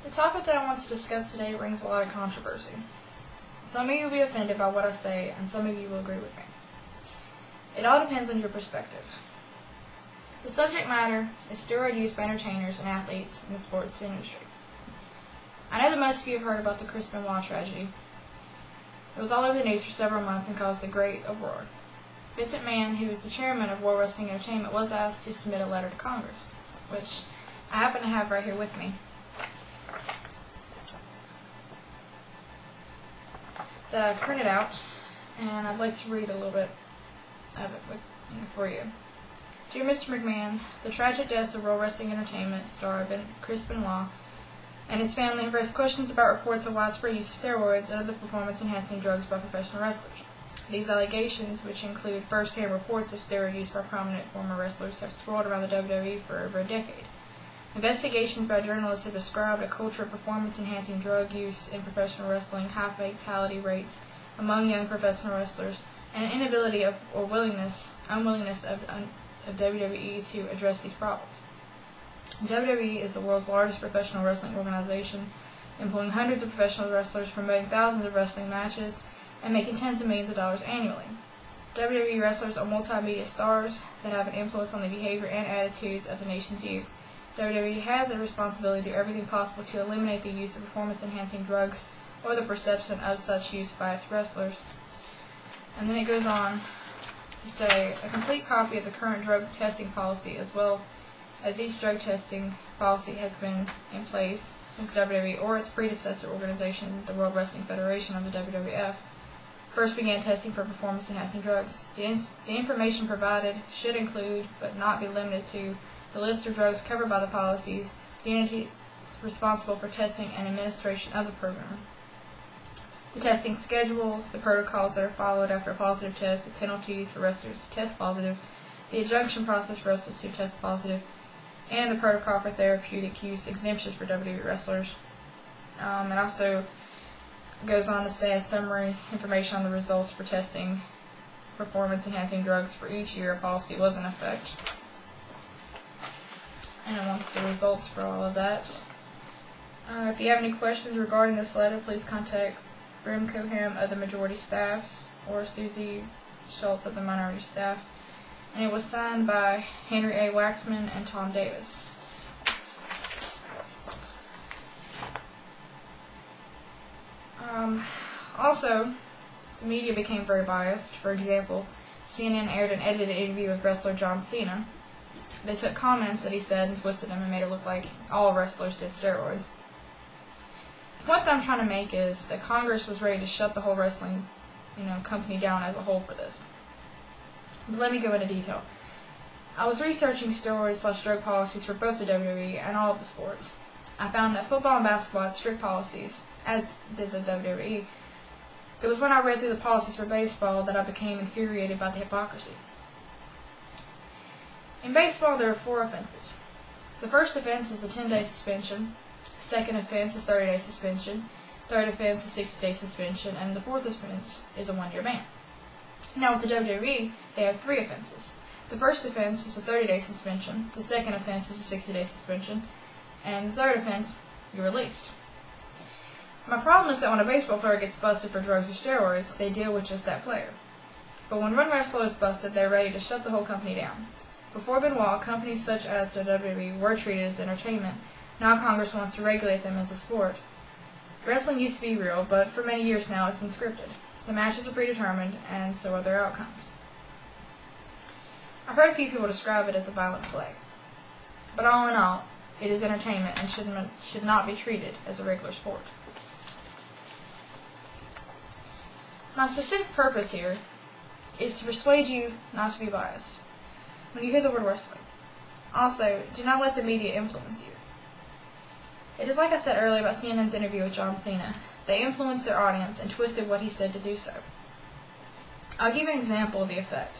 The topic that I want to discuss today brings a lot of controversy. Some of you will be offended by what I say, and some of you will agree with me. It all depends on your perspective. The subject matter is steroid use by entertainers and athletes in the sports industry. I know that most of you have heard about the Chris Benoit tragedy. It was all over the news for several months and caused a great uproar. Vince McMahon, who is the chairman of World Wrestling Entertainment, was asked to submit a letter to Congress, which I happen to have right here with me, that I've printed out, and I'd like to read a little bit of it for you. Dear Mr. McMahon, the tragic deaths of World Wrestling Entertainment star Chris Benoit and his family have raised questions about reports of widespread use of steroids and other performance-enhancing drugs by professional wrestlers. These allegations, which include first-hand reports of steroid use by prominent former wrestlers, have swirled around the WWE for over a decade. Investigations by journalists have described a culture of performance-enhancing drug use in professional wrestling, high fatality rates among young professional wrestlers, and an inability or unwillingness of WWE to address these problems. WWE is the world's largest professional wrestling organization, employing hundreds of professional wrestlers, promoting thousands of wrestling matches, and making tens of millions of dollars annually. WWE wrestlers are multimedia stars that have an influence on the behavior and attitudes of the nation's youth. WWE has a responsibility to do everything possible to eliminate the use of performance-enhancing drugs or the perception of such use by its wrestlers. And then it goes on to say, a complete copy of the current drug testing policy, as well as each drug testing policy, has been in place since WWE or its predecessor organization, the World Wrestling Federation of the WWF, first began testing for performance-enhancing drugs. The information provided should include, but not be limited to, the list of drugs covered by the policies, the entities responsible for testing and administration of the program, the testing schedule, the protocols that are followed after a positive test, the penalties for wrestlers who test positive, the injunction process for wrestlers who test positive, and the protocol for therapeutic use exemptions for WWE wrestlers. It also goes on to say a summary information on the results for testing performance-enhancing drugs for each year a policy was in effect. And it wants the results for all of that. If you have any questions regarding this letter, please contact Brim Coham of the majority staff or Susie Schultz of the minority staff. And it was signed by Henry A. Waxman and Tom Davis. Also, the media became very biased. For example, CNN aired an edited interview with wrestler John Cena. They took comments that he said and twisted them and made it look like all wrestlers did steroids. The point that I'm trying to make is that Congress was ready to shut the whole wrestling, company down as a whole for this. But let me go into detail. I was researching steroid/drug policies for both the WWE and all of the sports. I found that football and basketball had strict policies, as did the WWE. It was when I read through the policies for baseball that I became infuriated by the hypocrisy. In baseball, there are 4 offenses. The first offense is a 10-day suspension. The second offense is 30-day suspension. Third offense is 60-day suspension. And the fourth offense is a 1-year ban. Now, with the WWE, they have 3 offenses. The first offense is a 30-day suspension. The second offense is a 60-day suspension. And the third offense, you're released. My problem is that when a baseball player gets busted for drugs or steroids, they deal with just that player. But when one wrestler is busted, they're ready to shut the whole company down. Before Benoit, companies such as the WWE were treated as entertainment. Now Congress wants to regulate them as a sport. Wrestling used to be real, but for many years now it's been scripted. The matches are predetermined, and so are their outcomes. I've heard a few people describe it as a violent play. But all in all, it is entertainment and should not be treated as a regular sport. My specific purpose here is to persuade you not to be biased when you hear the word wrestling. Also, do not let the media influence you. It is like I said earlier about CNN's interview with John Cena. They influenced their audience and twisted what he said to do so. I'll give you an example of the effect.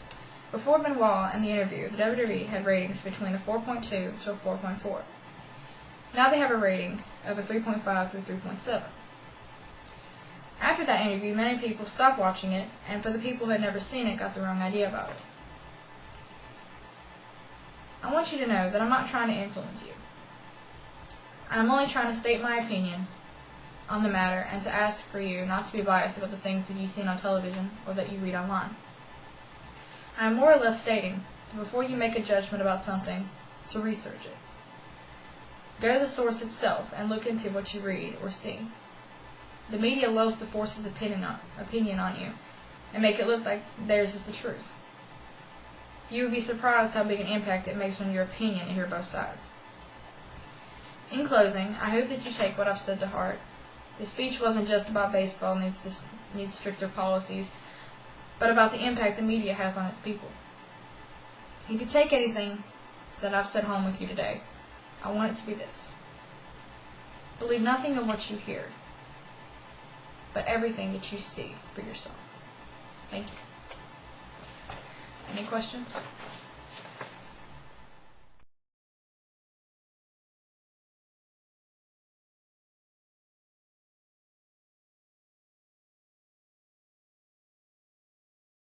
Before Benoit and the interview, the WWE had ratings between a 4.2 to a 4.4. Now they have a rating of a 3.5 through 3.7. After that interview, many people stopped watching it, and for the people who had never seen it, got the wrong idea about it. I want you to know that I'm not trying to influence you. I'm only trying to state my opinion on the matter and to ask for you not to be biased about the things that you've seen on television or that you read online. I am more or less stating that before you make a judgment about something, to research it. Go to the source itself and look into what you read or see. The media loves to force its opinion on you and make it look like theirs is the truth. You would be surprised how big an impact it makes on your opinion to hear both sides. In closing, I hope that you take what I've said to heart. The speech wasn't just about baseball needs stricter policies, but about the impact the media has on its people. If you take anything that I've said home with you today, I want it to be this. Believe nothing of what you hear, but everything that you see for yourself. Thank you. Any questions?